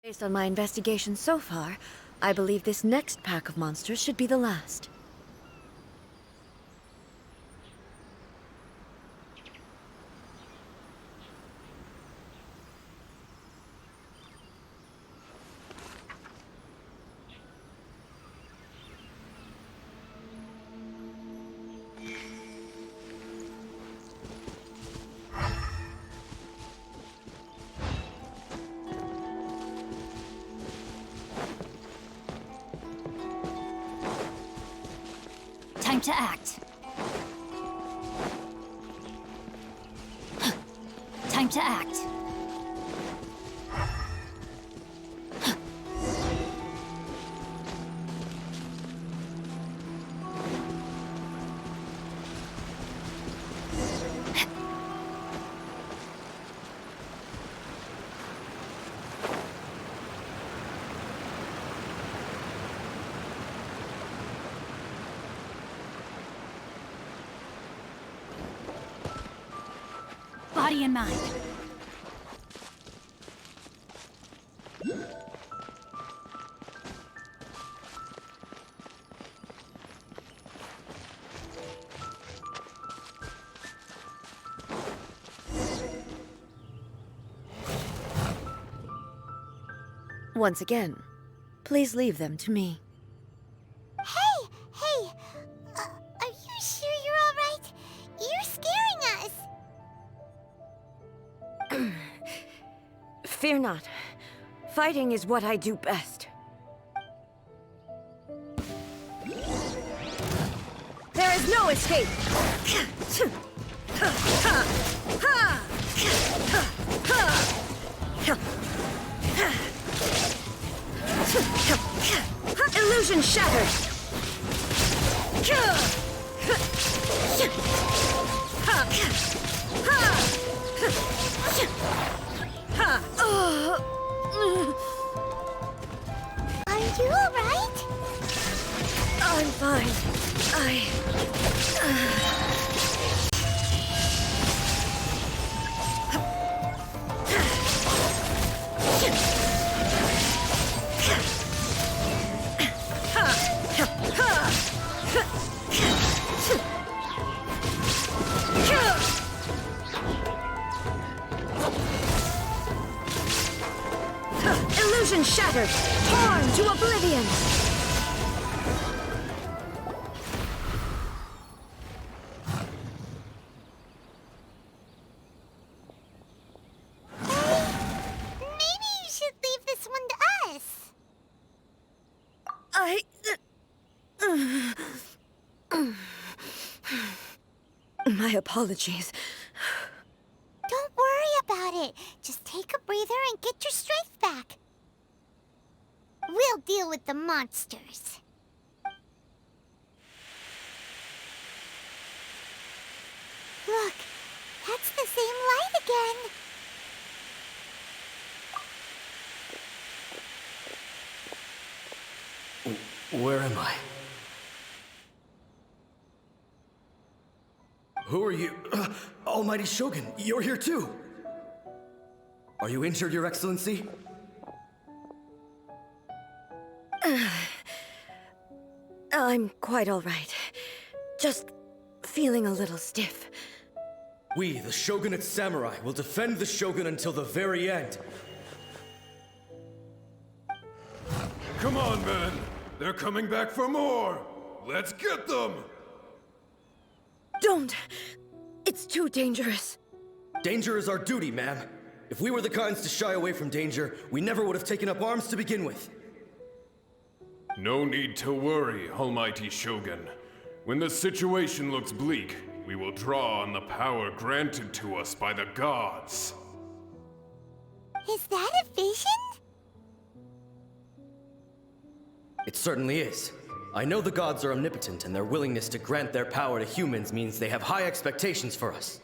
Based on my investigation so far, I believe this next pack of monsters should be the last. Time to act. Time to act. Body and mind. Once again, please leave them to me. Hey! Are you sure you're all right? You're scaring us! Fear not. Fighting is what I do best. There is no escape! Illusion shattered! Are you all right? I'm fine. Illusion shattered! Torn to oblivion! Maybe you should leave this one to us. My apologies. Don't worry about it. Just take a breather and get your strength back. We'll deal with the monsters. Look, that's the same light again. Where am I? Who are you? Almighty Shogun, you're here too! Are you injured, Your Excellency? I'm quite all right. Just feeling a little stiff. We, the Shogunate Samurai, will defend the Shogun until the very end. Come on, men! They're coming back for more! Let's get them! Don't! It's too dangerous. Danger is our duty, ma'am. If we were the kinds to shy away from danger, we never would have taken up arms to begin with. No need to worry, Almighty Shogun. When the situation looks bleak, we will draw on the power granted to us by the gods. Is that a vision? It certainly is. I know the gods are omnipotent, and their willingness to grant their power to humans means they have high expectations for us.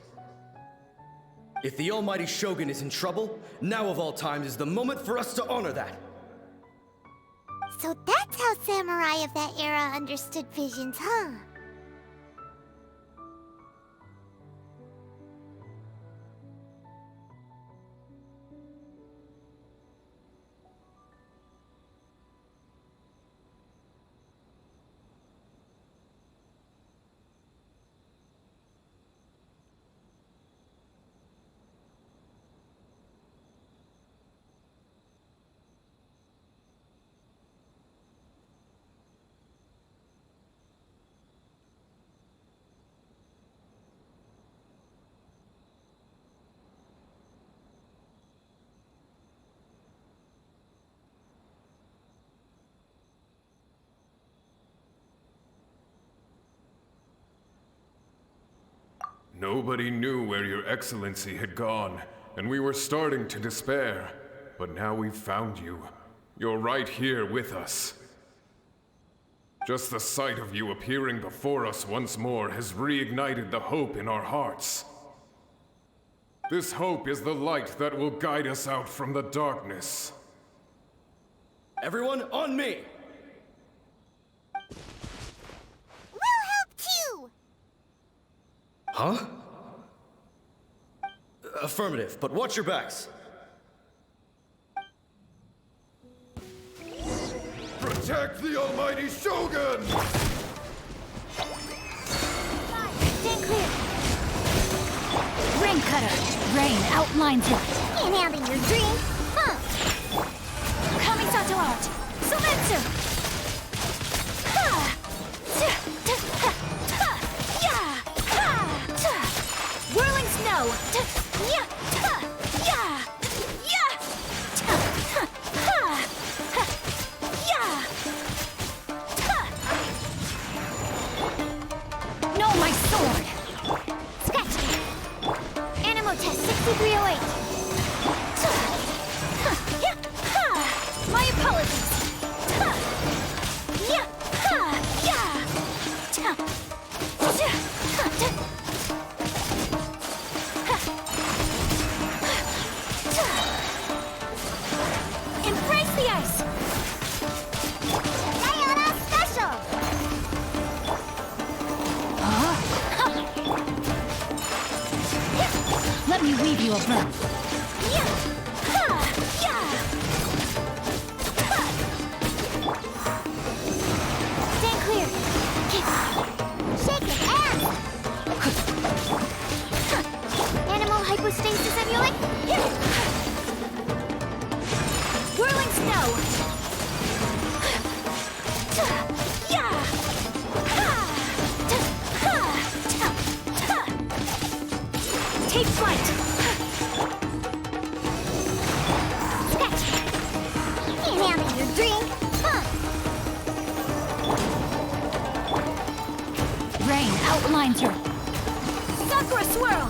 If the Almighty Shogun is in trouble, now of all times is the moment for us to honor that. So that's how samurai of that era understood visions, huh? Nobody knew where your excellency had gone, and we were starting to despair. But now we've found you. You're right here with us. Just the sight of you appearing before us once more has reignited the hope in our hearts. This hope is the light that will guide us out from the darkness. Everyone, on me! We'll help too! Huh? Affirmative, but watch your backs. Protect the almighty Shogun! Stand clear! Rain cutter. Rain outlines it. Ain't having your dream, huh? Kamisato art. Sumetsu. Ha! Ya! Ha! Whirling snow. Ya! Ya! Ya! Ya! No, my sword. Scratch! Animal test 6308. My apologies. Yeah! Ha! Yeah! Embrace the ice. Sayonara special! Let me weave you a breath. Yeah! Ha! Yeah! Stand clear! Shake it, ass! Animal hypostasis emulate? Whirling snow. Yeah! Take flight. Scratch! Ain't having your drink, huh? Rain outlines her. Sakura swirl.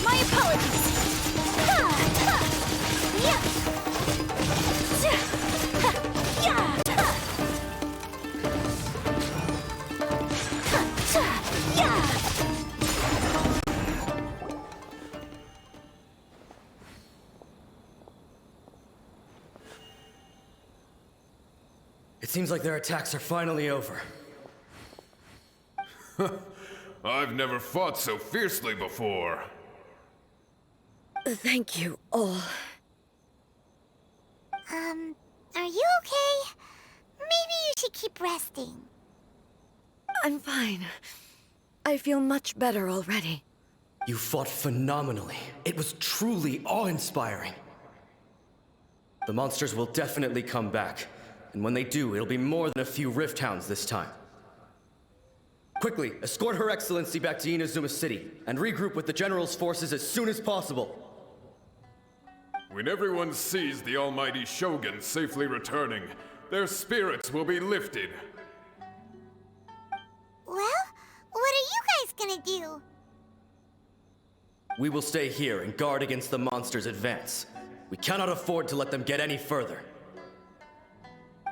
My apologies. Yeah! It seems like their attacks are finally over. I've never fought so fiercely before. Thank you all. Are you okay? Maybe you should keep resting. I'm fine. I feel much better already. You fought phenomenally. It was truly awe-inspiring. The monsters will definitely come back. And when they do, it'll be more than a few Rift Hounds this time. Quickly, escort Her Excellency back to Inazuma City, and regroup with the General's forces as soon as possible. When everyone sees the almighty Shogun safely returning, their spirits will be lifted. Well, what are you guys gonna do? We will stay here and guard against the monsters' advance. We cannot afford to let them get any further.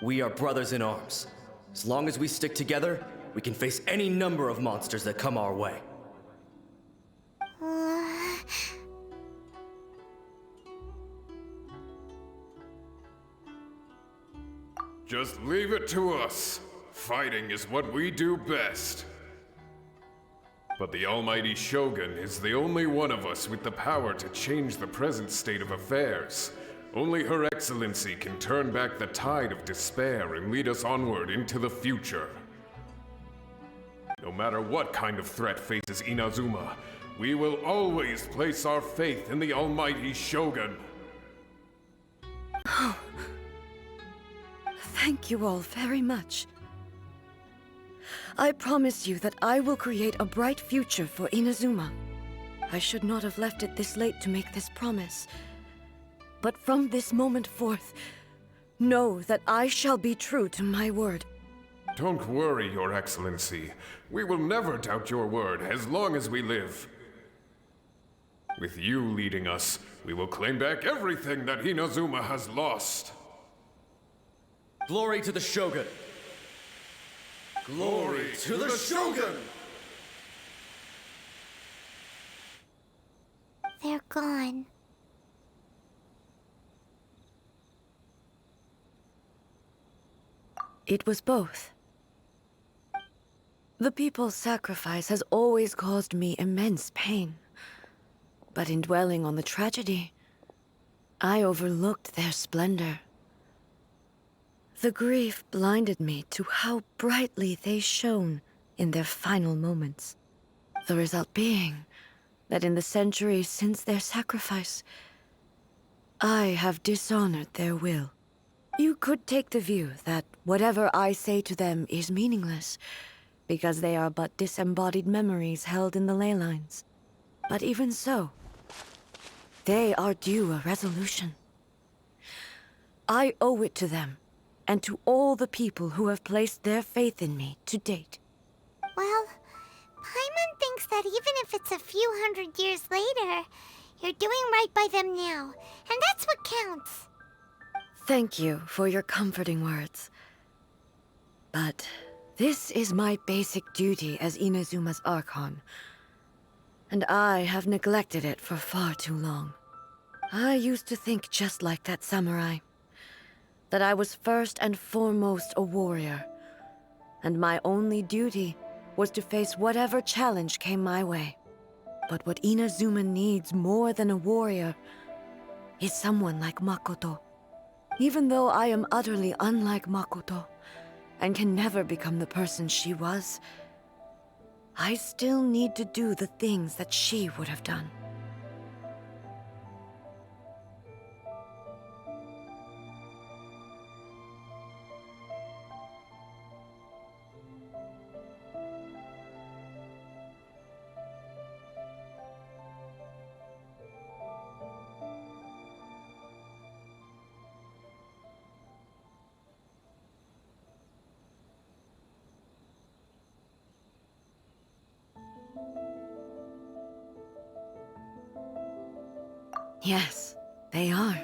We are brothers in arms. As long as we stick together, we can face any number of monsters that come our way. Just leave it to us. Fighting is what we do best. But the almighty Shogun is the only one of us with the power to change the present state of affairs. Only Her Excellency can turn back the tide of despair and lead us onward into the future. No matter what kind of threat faces Inazuma, we will always place our faith in the almighty Shogun. Thank you all very much. I promise you that I will create a bright future for Inazuma. I should not have left it this late to make this promise. But from this moment forth, know that I shall be true to my word. Don't worry, Your Excellency. We will never doubt your word as long as we live. With you leading us, we will claim back everything that Inazuma has lost. Glory to the Shogun! Glory to the Shogun! They're gone. It was both. The people's sacrifice has always caused me immense pain. But in dwelling on the tragedy, I overlooked their splendor. The grief blinded me to how brightly they shone in their final moments. The result being that in the centuries since their sacrifice, I have dishonored their will. You could take the view that whatever I say to them is meaningless, because they are but disembodied memories held in the ley lines. But even so, they are due a resolution. I owe it to them, and to all the people who have placed their faith in me to date. Well, Paimon thinks that even if it's a few hundred years later, you're doing right by them now, and that's what counts. Thank you for your comforting words. But this is my basic duty as Inazuma's Archon, and I have neglected it for far too long. I used to think just like that samurai, that I was first and foremost a warrior, and my only duty was to face whatever challenge came my way. But what Inazuma needs more than a warrior is someone like Makoto. Even though I am utterly unlike Makoto, and can never become the person she was, I still need to do the things that she would have done. Yes, they are.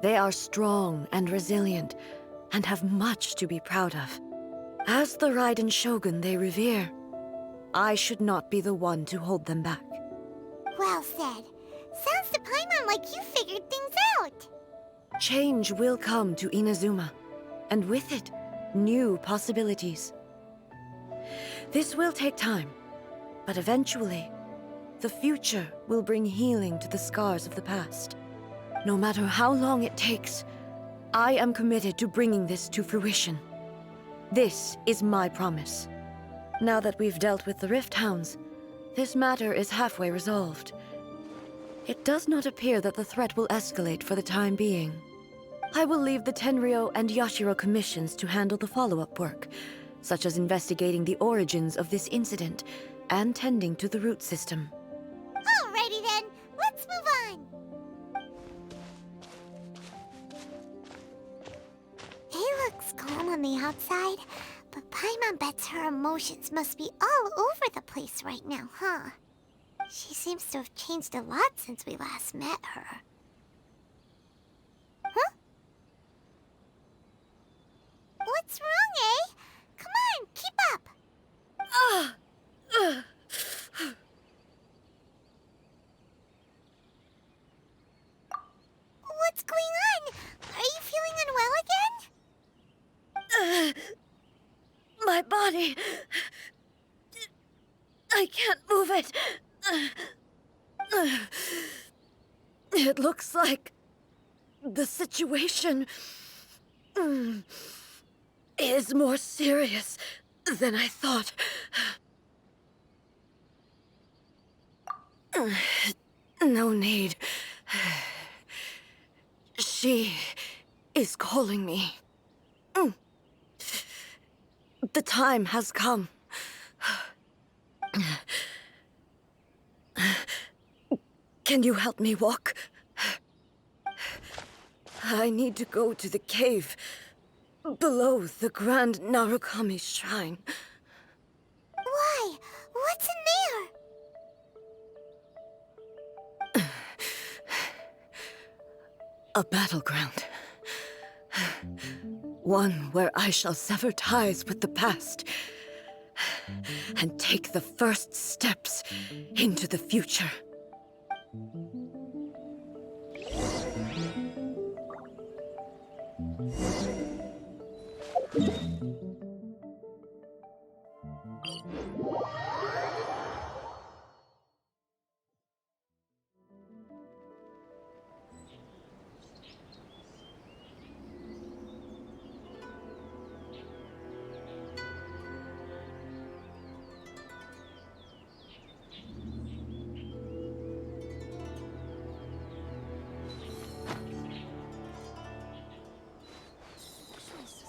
They are strong and resilient, and have much to be proud of. As the Raiden Shogun they revere, I should not be the one to hold them back. Well said. Sounds to Paimon like you figured things out. Change will come to Inazuma, and with it, new possibilities. This will take time, but eventually, the future will bring healing to the scars of the past. No matter how long it takes, I am committed to bringing this to fruition. This is my promise. Now that we've dealt with the Rift Hounds, this matter is halfway resolved. It does not appear that the threat will escalate for the time being. I will leave the Tenryo and Yashiro commissions to handle the follow-up work, such as investigating the origins of this incident and tending to the root system. Alrighty then, let's move on. He looks calm on the outside, but Paimon bets her emotions must be all over the place right now, huh? She seems to have changed a lot since we last met her. Huh? What's wrong, eh? Come on, keep up! What's going on? Are you feeling unwell again? My body... I can't move it. It looks like the situation is more serious than I thought. No need. She is calling me. The time has come. Can you help me walk? I need to go to the cave below the Grand Narukami Shrine. Why? What's in there? A battleground. One where I shall sever ties with the past and take the first steps into the future.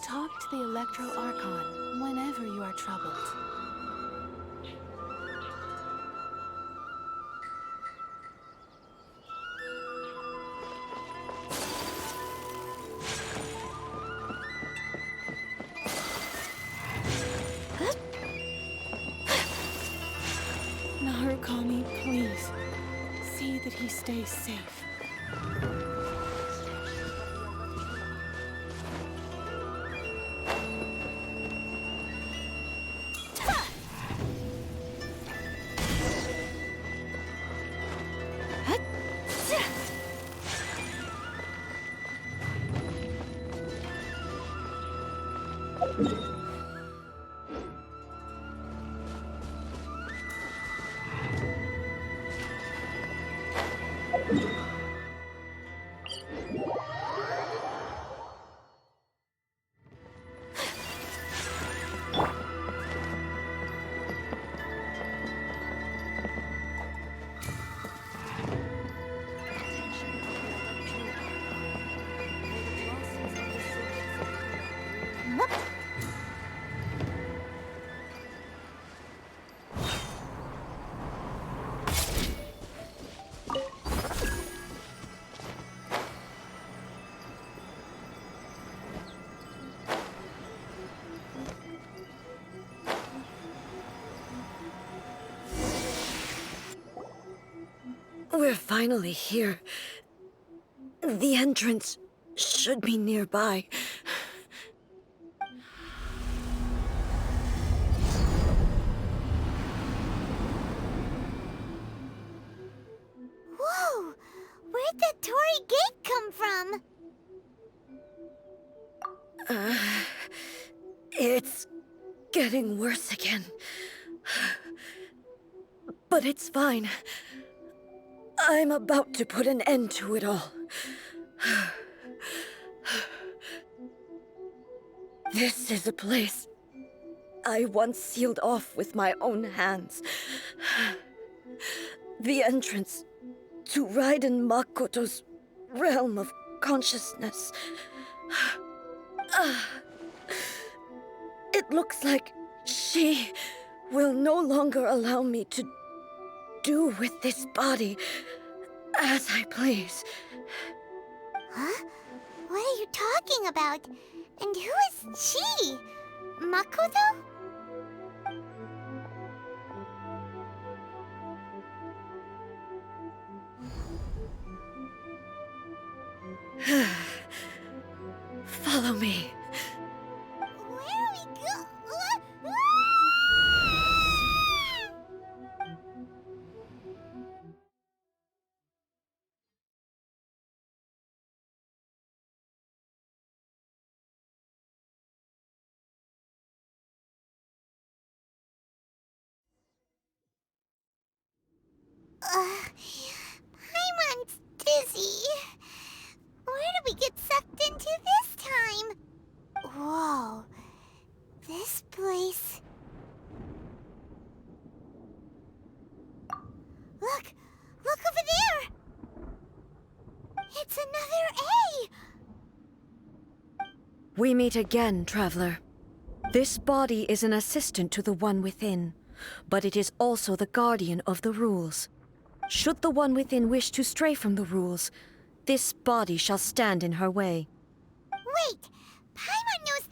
Talk to the Electro Archon whenever you are troubled. Narukami, please. See that he stays safe. We're finally here. The entrance should be nearby. Whoa! Where'd that Torii gate come from? It's getting worse again. But it's fine. I'm about to put an end to it all. This is a place I once sealed off with my own hands. The entrance to Raiden Makoto's realm of consciousness. It looks like she will no longer allow me to do with this body as I please. Huh? What are you talking about? And who is she? Makoto? Follow me. Where are we go? Paimon's dizzy. Where did we get sucked into this time? Whoa. This place... Look! Look over there! It's another A! We meet again, traveler. This body is an assistant to the One Within, but it is also the guardian of the rules. Should the One Within wish to stray from the rules, this body shall stand in her way. Wait! Paimon knows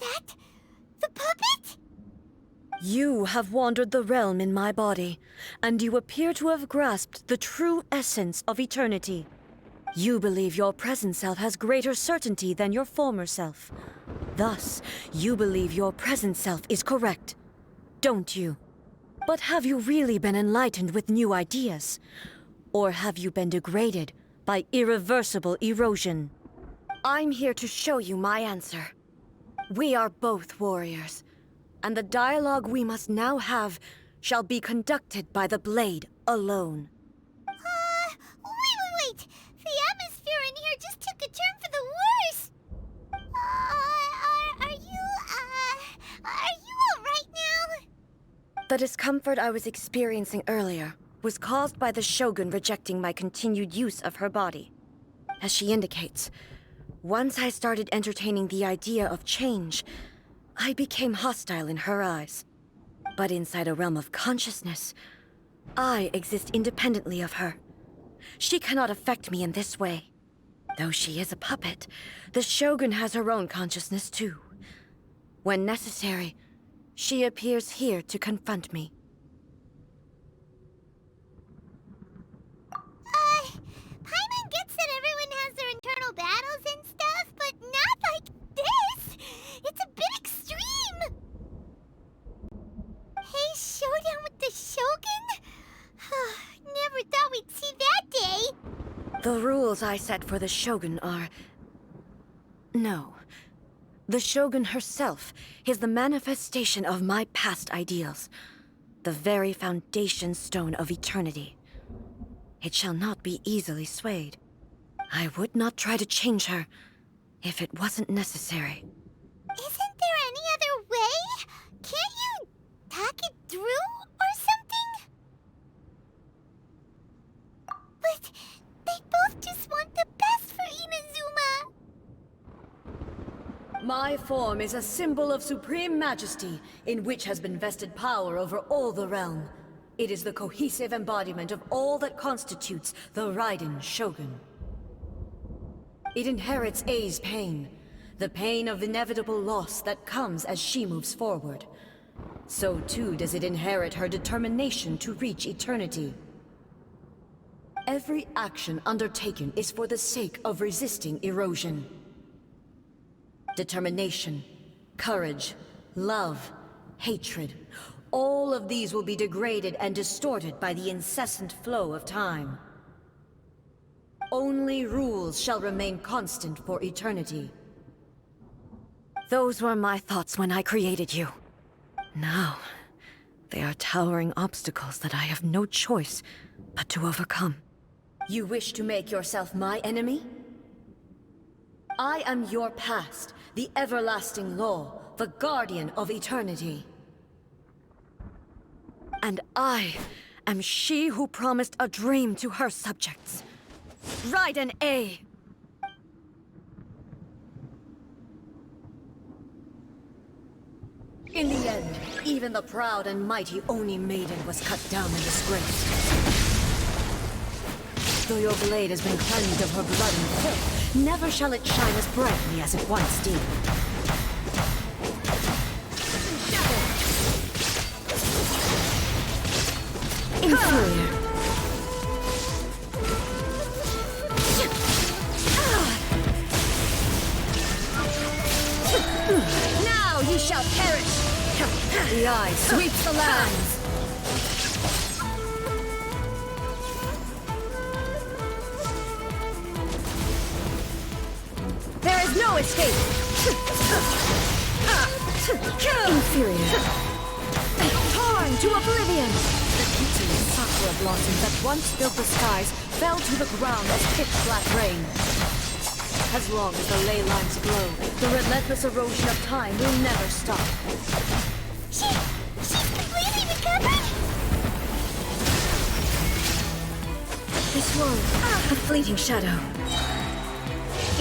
that the puppet? You have wandered the realm in my body, and you appear to have grasped the true essence of eternity. You believe your present self has greater certainty than your former self. Thus, you believe your present self is correct, don't you? But have you really been enlightened with new ideas? Or have you been degraded by irreversible erosion? I'm here to show you my answer. We are both warriors, and the dialogue we must now have shall be conducted by the blade alone. Wait! The atmosphere in here just took a turn for the worse! Are you alright now? The discomfort I was experiencing earlier was caused by the Shogun rejecting my continued use of her body. As she indicates, once I started entertaining the idea of change, I became hostile in her eyes. But inside a realm of consciousness, I exist independently of her. She cannot affect me in this way. Though she is a puppet, the Shogun has her own consciousness too. When necessary, she appears here to confront me. Paimon gets that everyone has their internal battles and stuff, but not like this! It's a bit extreme! Hey, showdown with the Shogun? Never thought we'd see that day! The rules I set for the Shogun are... No. The Shogun herself is the manifestation of my past ideals. The very foundation stone of eternity. It shall not be easily swayed. I would not try to change her if it wasn't necessary. Isn't there any other way? Can't you talk it through or something? But they both just want the best for Inazuma. My form is a symbol of supreme majesty, in which has been vested power over all the realm. It is the cohesive embodiment of all that constitutes the Raiden Shogun. It inherits Ei's pain, the pain of inevitable loss that comes as she moves forward. So too does it inherit her determination to reach eternity. Every action undertaken is for the sake of resisting erosion. Determination, courage, love, hatred, all of these will be degraded and distorted by the incessant flow of time. Only rules shall remain constant for eternity. Those were my thoughts when I created you. Now, they are towering obstacles that I have no choice but to overcome. You wish to make yourself my enemy? I am your past, the everlasting law, the guardian of eternity. And I am she who promised a dream to her subjects. Raiden A. In the end, even the proud and mighty Oni Maiden was cut down and disgraced. Though your blade has been cleansed of her blood and filth, never shall it shine as brightly as it once did. Inferior. Now ye shall perish! The eye sweeps the lands! There is no escape! Inferior. Torn to oblivion! The pitiless sakura blossoms that once filled the skies fell to the ground as pitch-black rain. As long as the ley lines glow, the relentless erosion of time will never stop. She's completely recovered? This world, a fleeting shadow.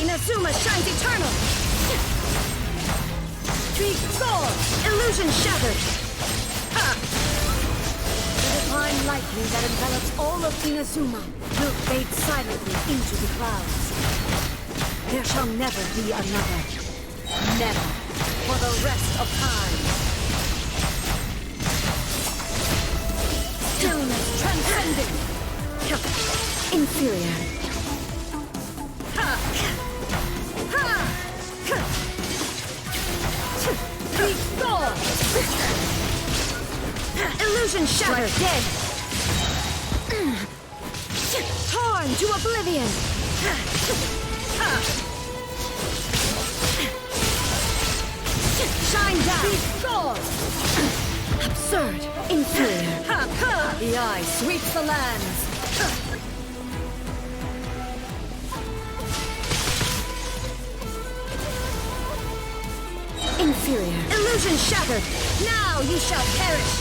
Inazuma shines eternal! Streak soar! Illusion shattered! The divine lightning that envelops all of Inazuma will fade silently into the clouds. There shall never be another. Never. For the rest of time. Stillness transcending. Inferior. Restore! Illusion shattered. Dead. Torn to oblivion. Shine down. Restore! Absurd. Inferior. The eye sweeps the lands. Inferior. Illusion shattered. Now you shall perish.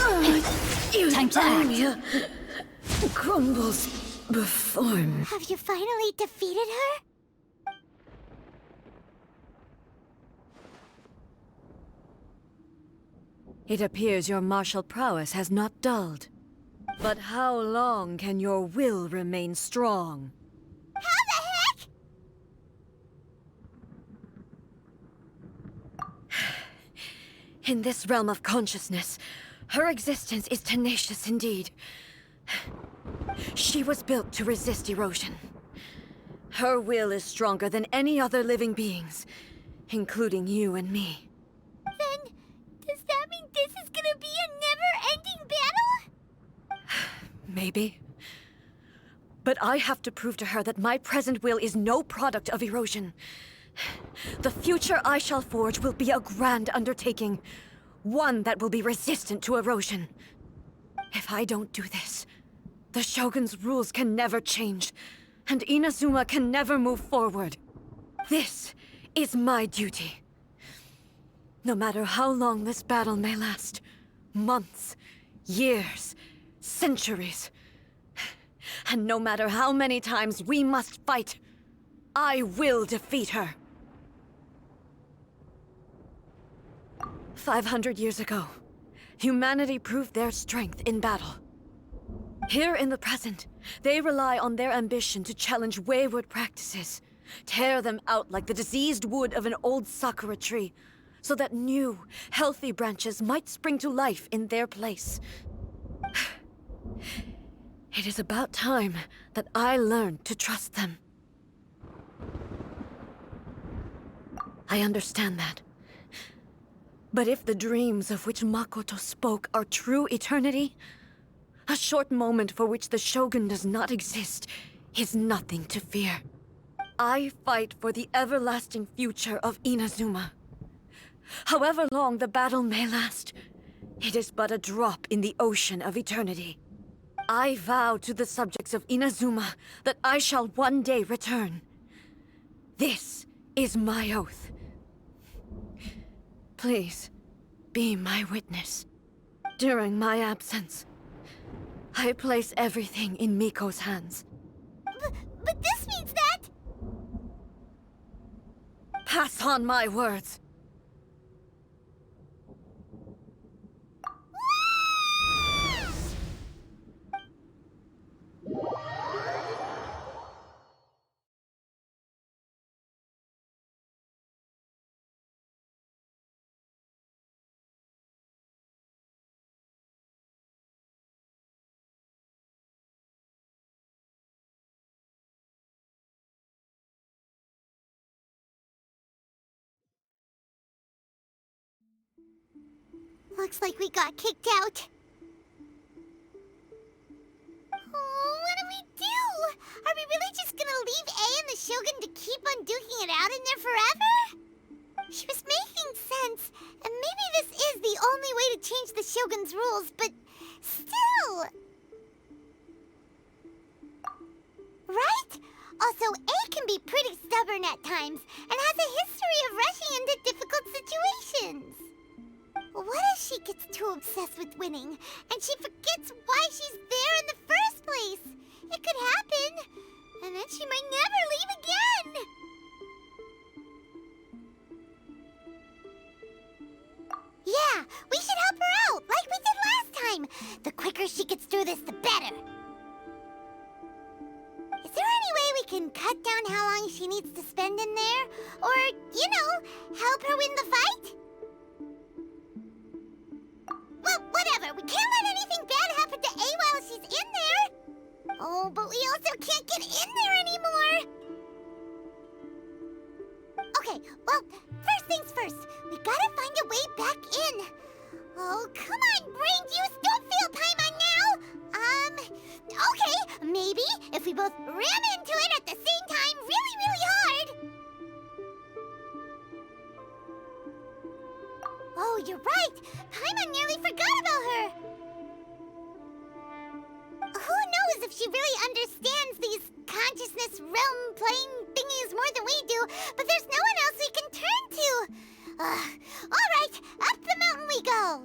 Time to act. Eudaimonia crumbles before me. Have you finally defeated her? It appears your martial prowess has not dulled. But how long can your will remain strong? How the heck? In this realm of consciousness, her existence is tenacious indeed. She was built to resist erosion. Her will is stronger than any other living being's, including you and me. Then, does that mean this is gonna be a never-ending battle? Maybe. But I have to prove to her that my present will is no product of erosion. The future I shall forge will be a grand undertaking. One that will be resistant to erosion. If I don't do this, the Shogun's rules can never change, and Inazuma can never move forward. This is my duty. No matter how long this battle may last, months, years, centuries, and no matter how many times we must fight, I will defeat her. 500 years ago, humanity proved their strength in battle. Here in the present, they rely on their ambition to challenge wayward practices, tear them out like the diseased wood of an old sakura tree, so that new, healthy branches might spring to life in their place. It is about time that I learned to trust them. I understand that. But if the dreams of which Makoto spoke are true eternity, a short moment for which the Shogun does not exist is nothing to fear. I fight for the everlasting future of Inazuma. However long the battle may last, it is but a drop in the ocean of eternity. I vow to the subjects of Inazuma that I shall one day return. This is my oath. Please, be my witness. During my absence, I place everything in Miko's hands. But this means that... Pass on my words. Looks like we got kicked out. Oh, what do we do? Are we really just gonna leave A and the Shogun to keep on duking it out in there forever? She was making sense, and maybe this is the only way to change the Shogun's rules, but still... Right? Also, A can be pretty stubborn at times, and has a history of rushing into difficult situations. What if she gets too obsessed with winning, and she forgets why she's there in the first place? It could happen, and then she might never leave again! Yeah, we should help her out, like we did last time! The quicker she gets through this, the better! Is there any way we can cut down how long she needs to spend in there? Or you know, help her win the fight? Well, whatever. We can't let anything bad happen to A while she's in there. Oh, but we also can't get in there anymore. Okay, well, first things first. We gotta find a way back in. Oh, come on, brain juice. Don't feel Paimon now. Okay, maybe if we both ram into it at the same time really, really hard. Oh, you're right. Paimon nearly forgot about her. Who knows if she really understands these consciousness realm plane thingies more than we do, but there's no one else we can turn to. All right, up the mountain we go.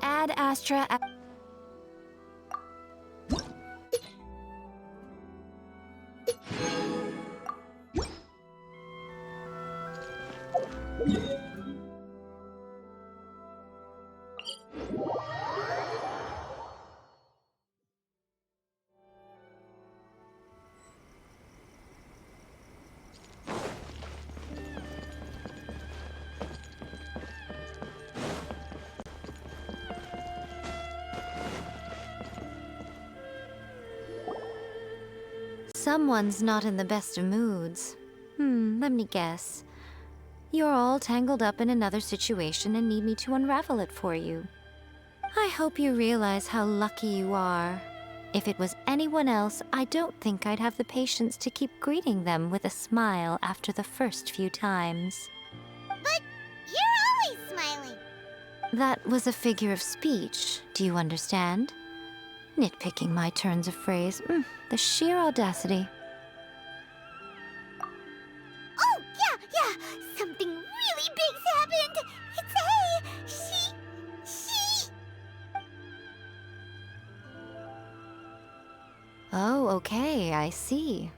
Ad Astra. Someone's not in the best of moods. Let me guess. You're all tangled up in another situation and need me to unravel it for you. I hope you realize how lucky you are. If it was anyone else, I don't think I'd have the patience to keep greeting them with a smile after the first few times. But you're always smiling. That was a figure of speech, do you understand? Nitpicking my turns of phrase. The sheer audacity. Oh, yeah. Something really big's happened. It's A. She... Oh, okay, I see.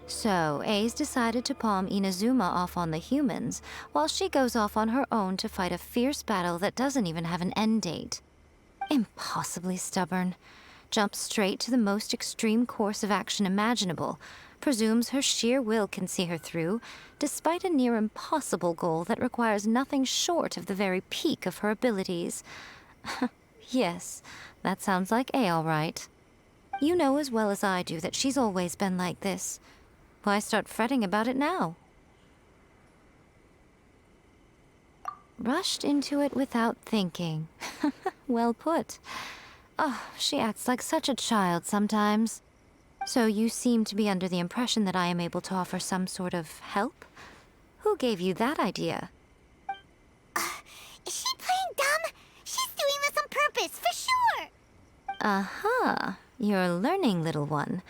So, A's decided to palm Inazuma off on the humans, while she goes off on her own to fight a fierce battle that doesn't even have an end date. Impossibly stubborn. Jumps straight to the most extreme course of action imaginable, presumes her sheer will can see her through, despite a near impossible goal that requires nothing short of the very peak of her abilities. Yes, that sounds like A all right. You know as well as I do that she's always been like this. Why start fretting about it now? Rushed into it without thinking. Well put. Oh, she acts like such a child sometimes. So you seem to be under the impression that I am able to offer some sort of help? Who gave you that idea? Is she playing dumb? She's doing this on purpose, for sure. Uh-huh. You're learning, little one.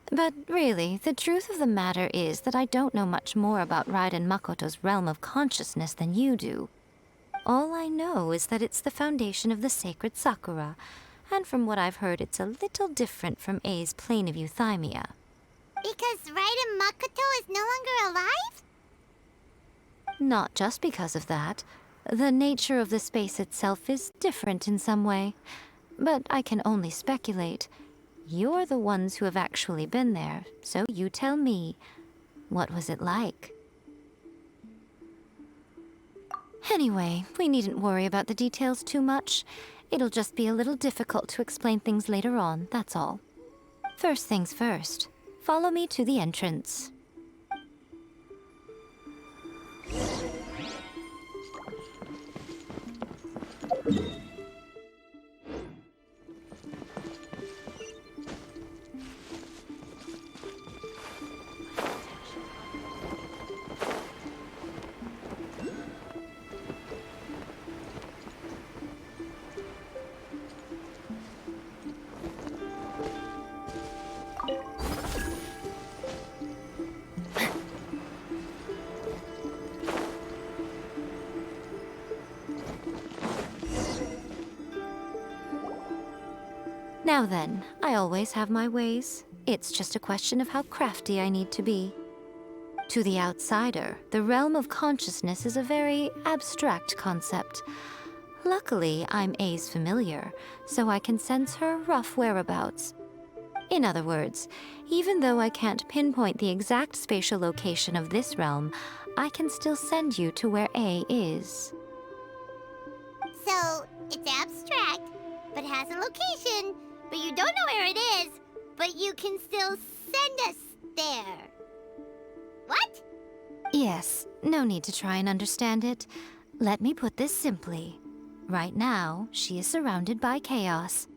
But really, the truth of the matter is that I don't know much more about Raiden Makoto's realm of consciousness than you do. All I know is that it's the foundation of the sacred Sakura, and from what I've heard, it's a little different from A's plane of euthymia. Because Raiden Makoto is no longer alive? Not just because of that. The nature of the space itself is different in some way. But I can only speculate. You're the ones who have actually been there, so you tell me. What was it like? Anyway, we needn't worry about the details too much. It'll just be a little difficult to explain things later on, that's all. First things first. Follow me to the entrance. Now then, I always have my ways. It's just a question of how crafty I need to be. To the outsider, the realm of consciousness is a very abstract concept. Luckily, I'm A's familiar, so I can sense her rough whereabouts. In other words, even though I can't pinpoint the exact spatial location of this realm, I can still send you to where A is. So, it's abstract, but has a location, but you don't know where it is, but you can still send us there. What? Yes, no need to try and understand it. Let me put this simply. Right now, she is surrounded by chaos.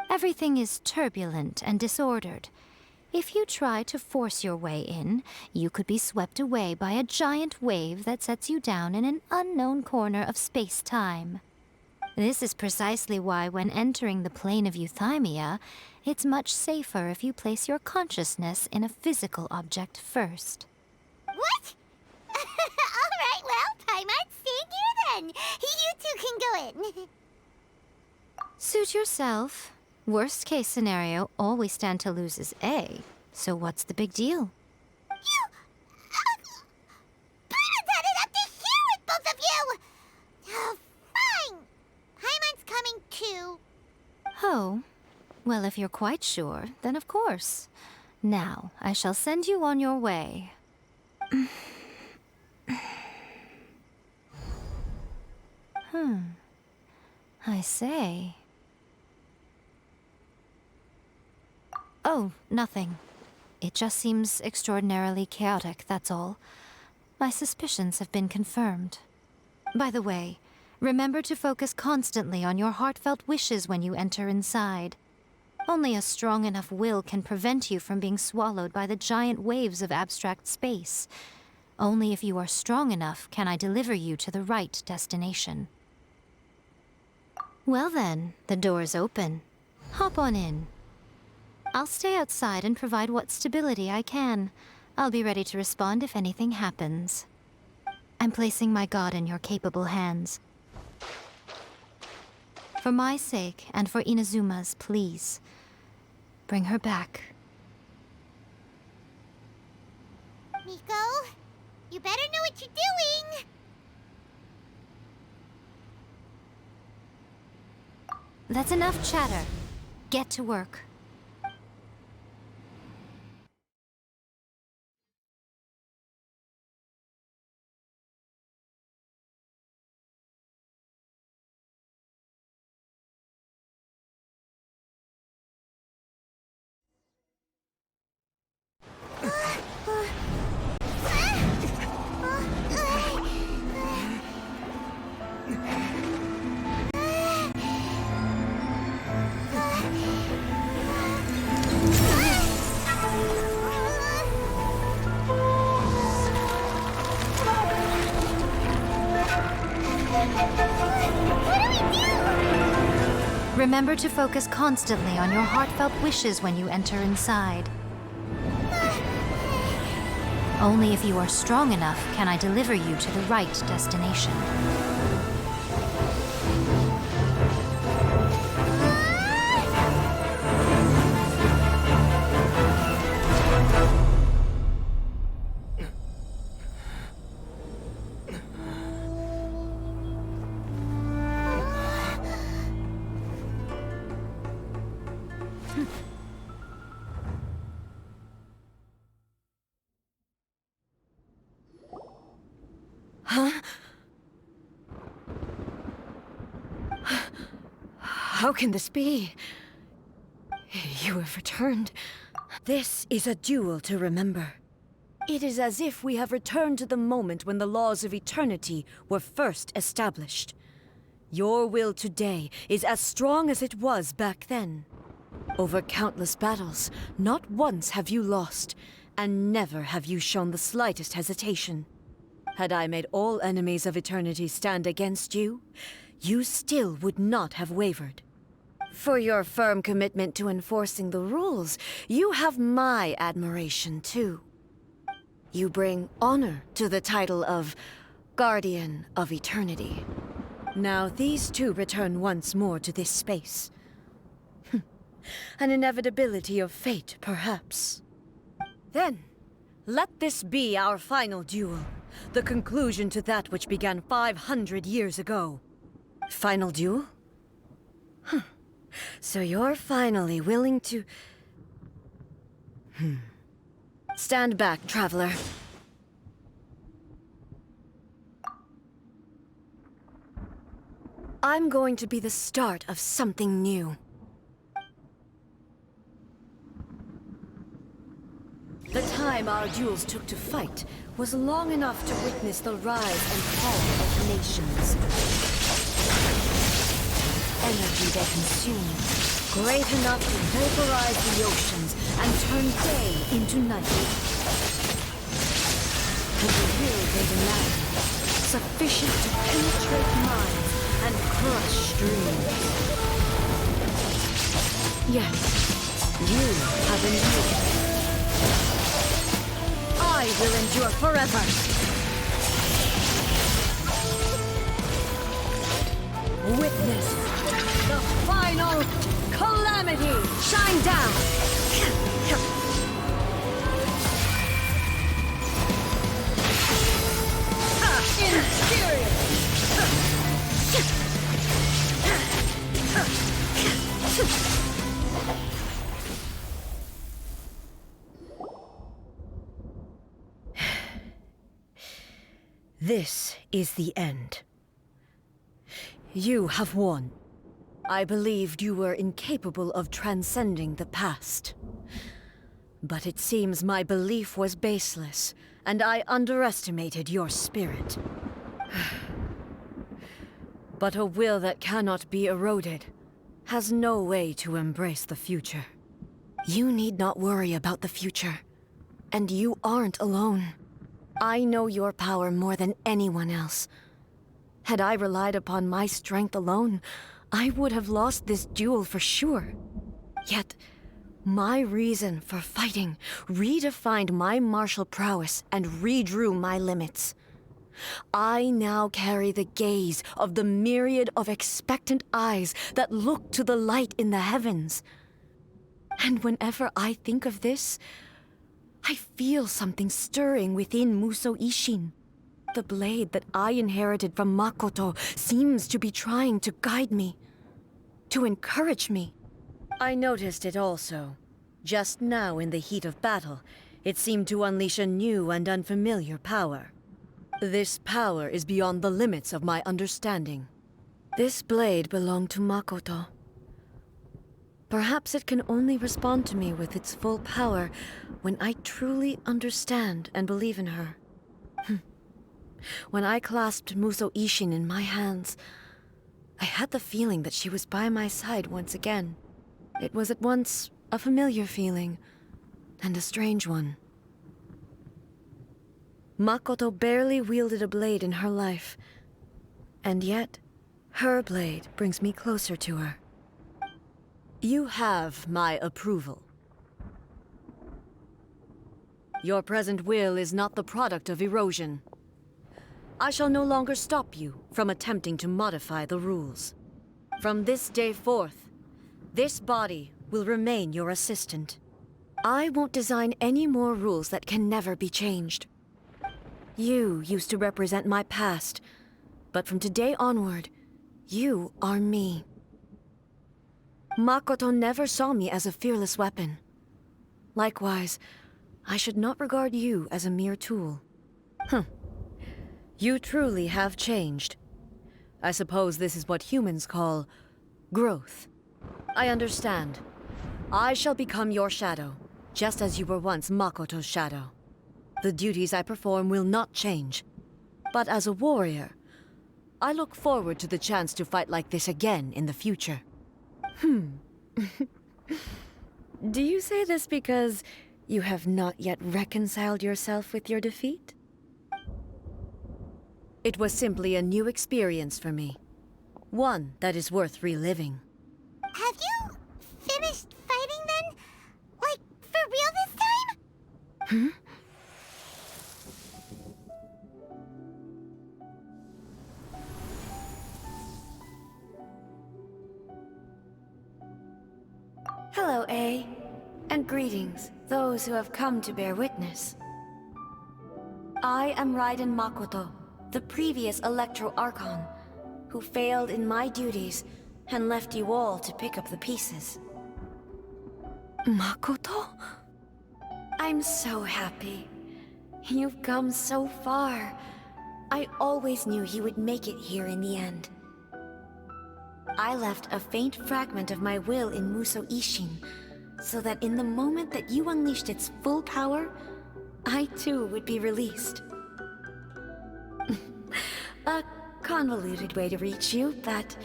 Everything is turbulent and disordered. If you try to force your way in, you could be swept away by a giant wave that sets you down in an unknown corner of space-time. This is precisely why when entering the plane of euthymia, it's much safer if you place your consciousness in a physical object first. What? Alright, well, Paimon, stay here then. You two can go in. Suit yourself. Worst case scenario, all we stand to lose is A. So what's the big deal? You... Paimon's had it up to here with both of you! Oh, fine. Paimon's coming too. Oh, well, if you're quite sure, then of course. Now, I shall send you on your way. I say. Oh, nothing. It just seems extraordinarily chaotic, that's all. My suspicions have been confirmed. By the way, remember to focus constantly on your heartfelt wishes when you enter inside. Only a strong enough will can prevent you from being swallowed by the giant waves of abstract space. Only if you are strong enough can I deliver you to the right destination. Well then, the door's open. Hop on in. I'll stay outside and provide what stability I can. I'll be ready to respond if anything happens. I'm placing my god in your capable hands. For my sake, and for Inazuma's, please. Bring her back. Miko, you better know what you're doing. That's enough chatter. Get to work. Remember to focus constantly on your heartfelt wishes when you enter inside. Only if you are strong enough can I deliver you to the right destination. How can this be? You have returned. This is a duel to remember. It is as if we have returned to the moment when the laws of eternity were first established. Your will today is as strong as it was back then. Over countless battles, not once have you lost, and never have you shown the slightest hesitation. Had I made all enemies of eternity stand against you, you still would not have wavered. For your firm commitment to enforcing the rules, you have my admiration too. You bring honor to the title of Guardian of Eternity. Now these two return once more to this space. An inevitability of fate, perhaps. Then, let this be our final duel. The conclusion to that which began 500 years ago. Final duel? Huh. So you're finally willing to... Stand back, traveler. I'm going to be the start of something new. The time our duels took to fight was long enough to witness the rise and fall of nations. Energy they consumed, great enough to vaporize the oceans and turn day into night. And the will they demand, sufficient to penetrate minds and crush dreams. Yet, you have endured. I will endure forever! Witness the final calamity! Shine down! Inferior! This is the end. You have won. I believed you were incapable of transcending the past. But it seems my belief was baseless, and I underestimated your spirit. But a will that cannot be eroded has no way to embrace the future. You need not worry about the future, and you aren't alone. I know your power more than anyone else. Had I relied upon my strength alone, I would have lost this duel for sure. Yet, my reason for fighting redefined my martial prowess and redrew my limits. I now carry the gaze of the myriad of expectant eyes that look to the light in the heavens. And whenever I think of this, I feel something stirring within Muso Ishin. The blade that I inherited from Makoto seems to be trying to guide me, to encourage me. I noticed it also. Just now in the heat of battle, it seemed to unleash a new and unfamiliar power. This power is beyond the limits of my understanding. This blade belonged to Makoto. Perhaps it can only respond to me with its full power when I truly understand and believe in her. When I clasped Muso Ishin in my hands, I had the feeling that she was by my side once again. It was at once a familiar feeling and a strange one. Makoto barely wielded a blade in her life, and yet her blade brings me closer to her. You have my approval. Your present will is not the product of erosion. I shall no longer stop you from attempting to modify the rules. From this day forth, this body will remain your assistant. I won't design any more rules that can never be changed. You used to represent my past, but from today onward, you are me. Makoto never saw me as a fearless weapon. Likewise, I should not regard you as a mere tool. You truly have changed. I suppose this is what humans call growth. I understand. I shall become your shadow, just as you were once Makoto's shadow. The duties I perform will not change. But as a warrior, I look forward to the chance to fight like this again in the future. Do you say this because you have not yet reconciled yourself with your defeat? It was simply a new experience for me. One that is worth reliving. Have you finished fighting then? Like, for real this time? those who have come to bear witness. I am Raiden Makoto, the previous Electro Archon, who failed in my duties and left you all to pick up the pieces. Makoto? I'm so happy. You've come so far. I always knew you would make it here in the end. I left a faint fragment of my will in Muso Ishin, so that in the moment that you unleashed its full power, I too would be released. A convoluted way to reach you, but...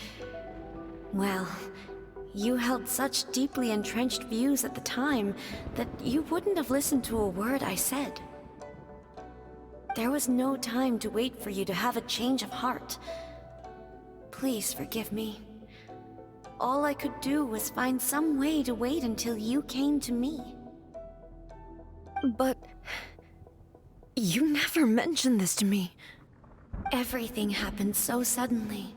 well, you held such deeply entrenched views at the time that you wouldn't have listened to a word I said. There was no time to wait for you to have a change of heart. Please forgive me. All I could do was find some way to wait until you came to me. But... you never mentioned this to me. Everything happened so suddenly.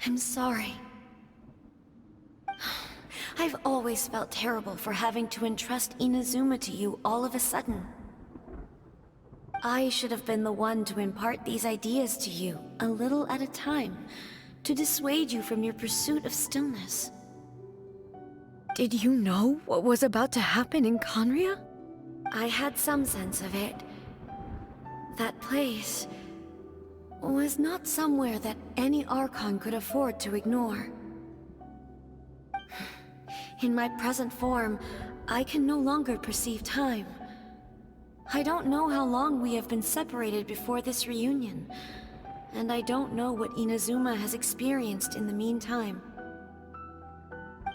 I'm sorry. I've always felt terrible for having to entrust Inazuma to you all of a sudden. I should have been the one to impart these ideas to you, a little at a time, to dissuade you from your pursuit of stillness. Did you know what was about to happen in Conria? I had some sense of it. That place was not somewhere that any Archon could afford to ignore. In my present form, I can no longer perceive time. I don't know how long we have been separated before this reunion, and I don't know what Inazuma has experienced in the meantime.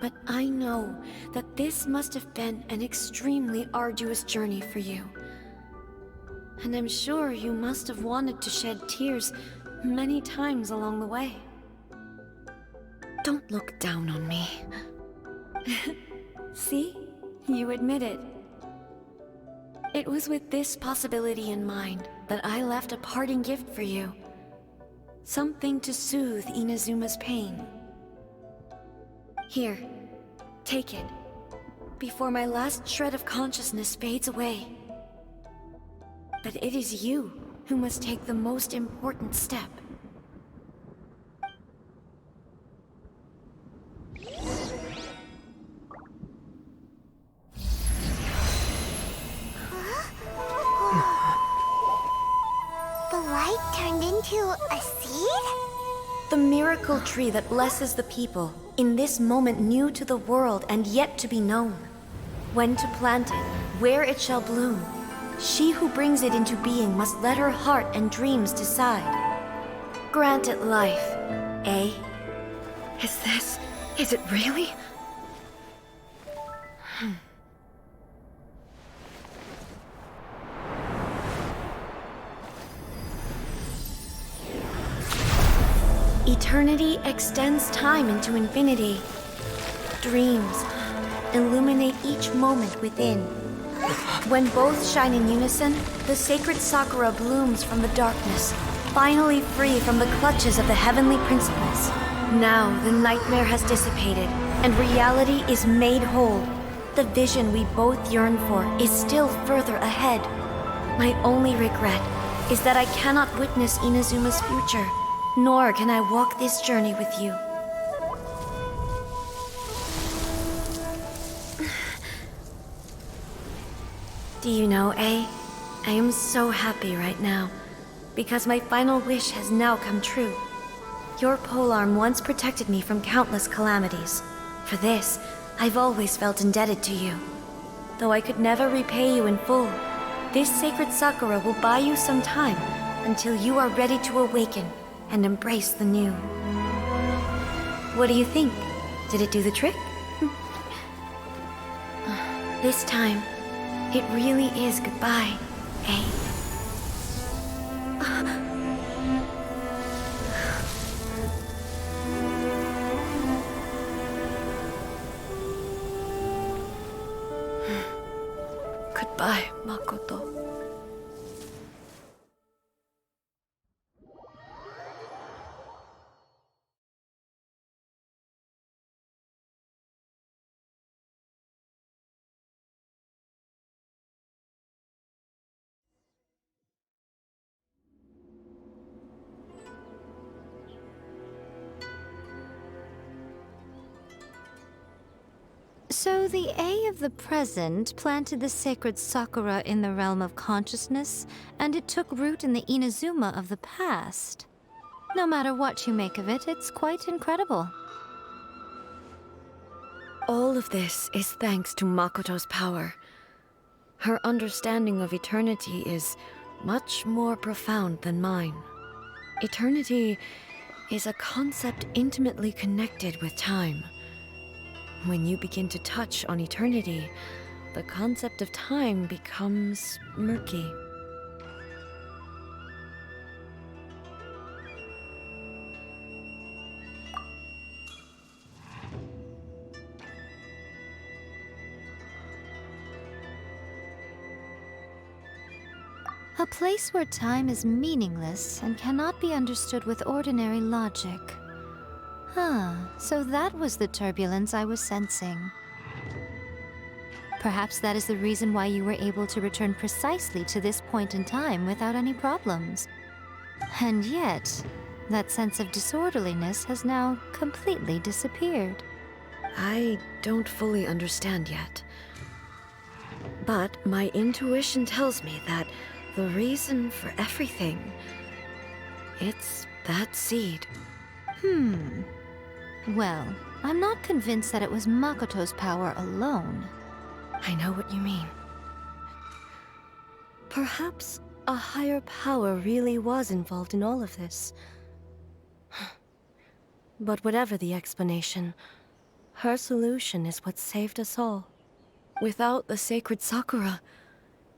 But I know that this must have been an extremely arduous journey for you. And I'm sure you must have wanted to shed tears many times along the way. Don't look down on me. See? You admit it. It was with this possibility in mind that I left a parting gift for you. Something to soothe Inazuma's pain. Here, take it, before my last shred of consciousness fades away. But it is you who must take the most important step. The light turned into a seed? The miracle tree that blesses the people, in this moment new to the world and yet to be known. When to plant it, where it shall bloom, she who brings it into being must let her heart and dreams decide. Grant it life, eh? Is it really? Eternity extends time into infinity. Dreams illuminate each moment within. When both shine in unison, the sacred Sakura blooms from the darkness, finally free from the clutches of the heavenly principles. Now the nightmare has dissipated, and reality is made whole. The vision we both yearn for is still further ahead. My only regret is that I cannot witness Inazuma's future, nor can I walk this journey with you. Do you know, A? I am so happy right now, because my final wish has now come true. Your polearm once protected me from countless calamities. For this, I've always felt indebted to you. Though I could never repay you in full, this sacred Sakura will buy you some time until you are ready to awaken and embrace the new. What do you think? Did it do the trick? This time, it really is goodbye, eh? Goodbye, Makoto. So the A of the present planted the sacred Sakura in the realm of consciousness, and it took root in the Inazuma of the past. No matter what you make of it, it's quite incredible. All of this is thanks to Makoto's power. Her understanding of eternity is much more profound than mine. Eternity is a concept intimately connected with time. When you begin to touch on eternity, the concept of time becomes murky. A place where time is meaningless and cannot be understood with ordinary logic. So that was the turbulence I was sensing. Perhaps that is the reason why you were able to return precisely to this point in time without any problems. And yet, that sense of disorderliness has now completely disappeared. I don't fully understand yet. But my intuition tells me that the reason for everything, it's that seed. Well, I'm not convinced that it was Makoto's power alone. I know what you mean. Perhaps a higher power really was involved in all of this. But whatever the explanation, her solution is what saved us all. Without the sacred Sakura,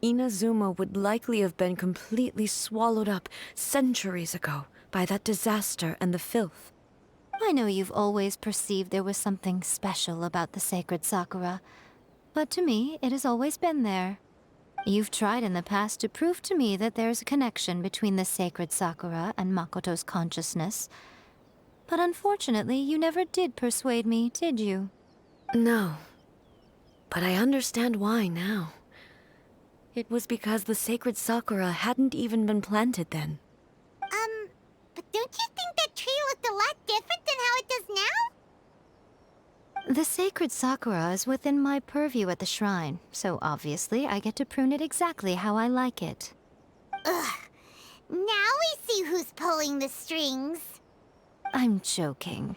Inazuma would likely have been completely swallowed up centuries ago by that disaster and the filth. I know you've always perceived there was something special about the sacred Sakura, but to me, it has always been there. You've tried in the past to prove to me that there's a connection between the sacred Sakura and Makoto's consciousness, but unfortunately, you never did persuade me, did you? No. But I understand why now. It was because the sacred Sakura hadn't even been planted then. But don't you think that tree looked a lot different than how it does now? The sacred Sakura is within my purview at the shrine, so obviously I get to prune it exactly how I like it. Ugh. Now we see who's pulling the strings. I'm joking.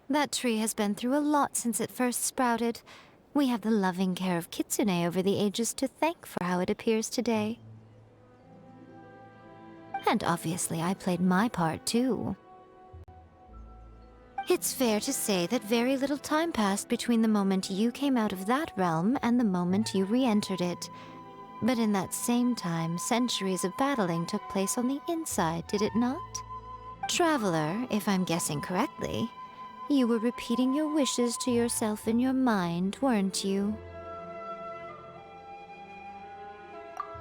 That tree has been through a lot since it first sprouted. We have the loving care of Kitsune over the ages to thank for how it appears today. And obviously I played my part too. It's fair to say that very little time passed between the moment you came out of that realm and the moment you re-entered it. But in that same time, centuries of battling took place on the inside, did it not? Traveler, if I'm guessing correctly, you were repeating your wishes to yourself in your mind, weren't you?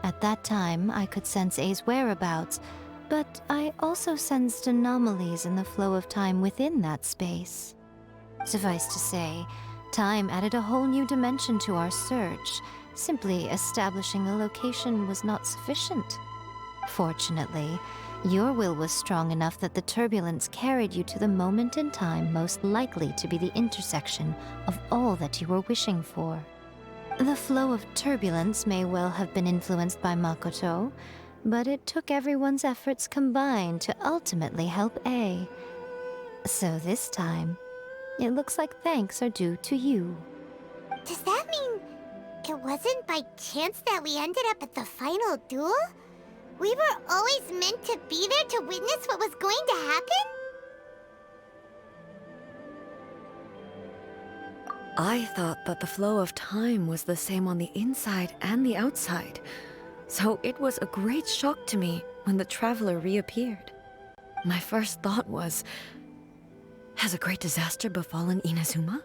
At that time, I could sense A's whereabouts, but I also sensed anomalies in the flow of time within that space. Suffice to say, time added a whole new dimension to our search. Simply establishing a location was not sufficient. Fortunately, your will was strong enough that the turbulence carried you to the moment in time most likely to be the intersection of all that you were wishing for. The flow of turbulence may well have been influenced by Makoto, but it took everyone's efforts combined to ultimately help A. So this time, it looks like thanks are due to you. Does that mean it wasn't by chance that we ended up at the final duel? We were always meant to be there to witness what was going to happen? I thought that the flow of time was the same on the inside and the outside, so it was a great shock to me when the traveler reappeared. My first thought was, has a great disaster befallen Inazuma?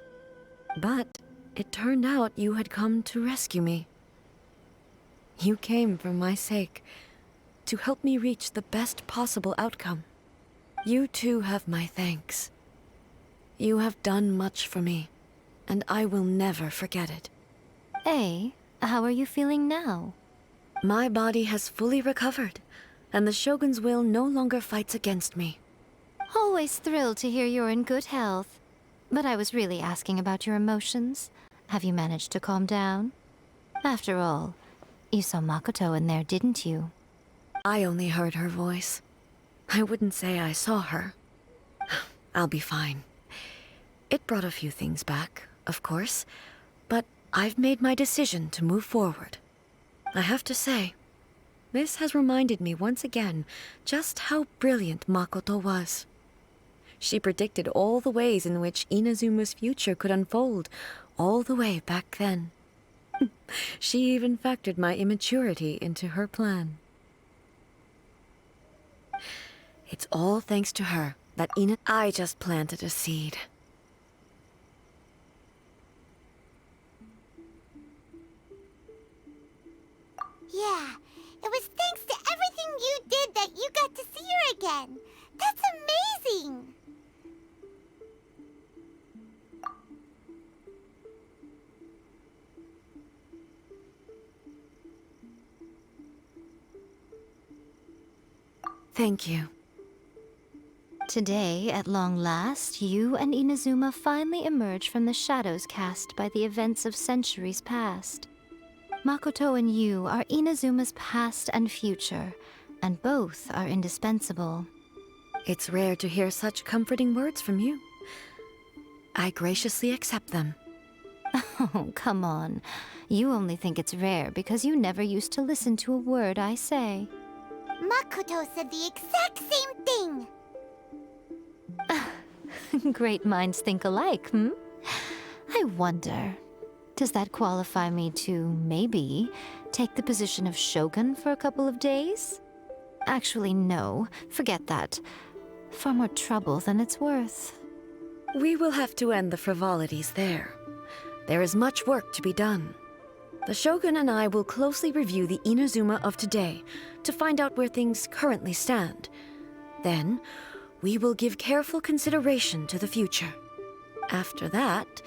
But it turned out you had come to rescue me. You came for my sake, to help me reach the best possible outcome. You too have my thanks. You have done much for me, and I will never forget it. A, how are you feeling now? My body has fully recovered, and the Shogun's will no longer fights against me. Always thrilled to hear you're in good health. But I was really asking about your emotions. Have you managed to calm down? After all, you saw Makoto in there, didn't you? I only heard her voice. I wouldn't say I saw her. I'll be fine. It brought a few things back, of course, but I've made my decision to move forward. I have to say, this has reminded me once again just how brilliant Makoto was. She predicted all the ways in which Inazuma's future could unfold, all the way back then. She even factored my immaturity into her plan. It's all thanks to her that I just planted a seed. Yeah, it was thanks to everything you did that you got to see her again. That's amazing! Thank you. Today, at long last, you and Inazuma finally emerge from the shadows cast by the events of centuries past. Makoto and you are Inazuma's past and future, and both are indispensable. It's rare to hear such comforting words from you. I graciously accept them. Oh, come on. You only think it's rare because you never used to listen to a word I say. Makoto said the exact same thing! Great minds think alike, hmm? I wonder, does that qualify me to, maybe, take the position of Shogun for a couple of days? Actually, no. Forget that. Far more trouble than it's worth. We will have to end the frivolities there. There is much work to be done. The Shogun and I will closely review the Inazuma of today to find out where things currently stand. Then, we will give careful consideration to the future. After that,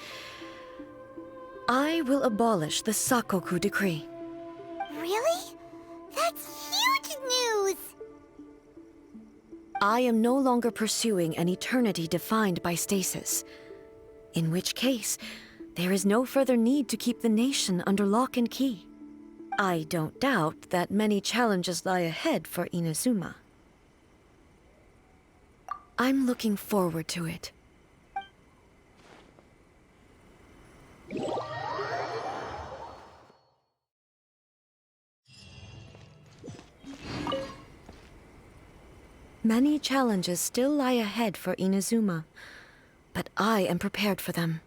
I will abolish the Sakoku decree. Really? That's huge news! I am no longer pursuing an eternity defined by stasis. In which case, there is no further need to keep the nation under lock and key. I don't doubt that many challenges lie ahead for Inazuma. I'm looking forward to it. Many challenges still lie ahead for Inazuma, but I am prepared for them.